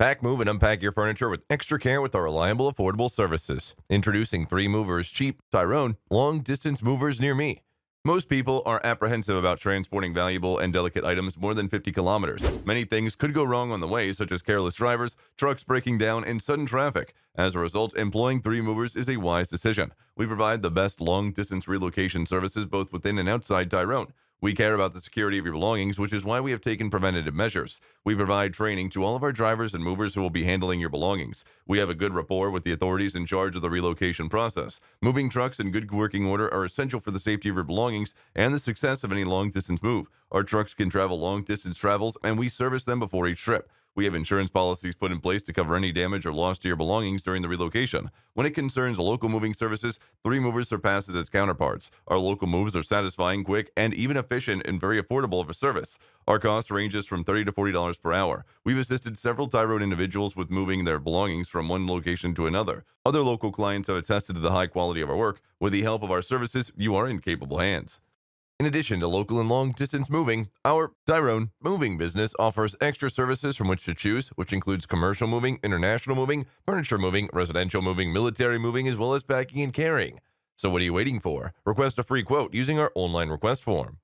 Pack, move, and unpack your furniture with extra care with our reliable, affordable services. Introducing 3 movers cheap, Tyrone, long distance movers near me. Most people are apprehensive about transporting valuable and delicate items more than 50 kilometers. Many things could go wrong on the way, such as careless drivers, trucks breaking down, and sudden traffic. As a result, employing 3 movers is a wise decision. We provide the best long distance relocation services both within and outside Tyrone. We care about the security of your belongings, which is why we have taken preventative measures. We provide training to all of our drivers and movers who will be handling your belongings. We have a good rapport with the authorities in charge of the relocation process. Moving trucks in good working order are essential for the safety of your belongings and the success of any long distance move. Our trucks can travel long distance travels, and we service them before each trip. We have insurance policies put in place to cover any damage or loss to your belongings during the relocation. When it concerns local moving services, 3 movers surpasses its counterparts. Our local moves are satisfying, quick, and even efficient and very affordable of a service. Our cost ranges from $30 to $40 per hour. We've assisted several Tyrone individuals with moving their belongings from one location to another. Other local clients have attested to the high quality of our work. With the help of our services, you are in capable hands. In addition to local and long distance moving, our Tyrone moving business offers extra services from which to choose, which includes commercial moving, international moving, furniture moving, residential moving, military moving, as well as packing and carrying. So what are you waiting for? Request a free quote using our online request form.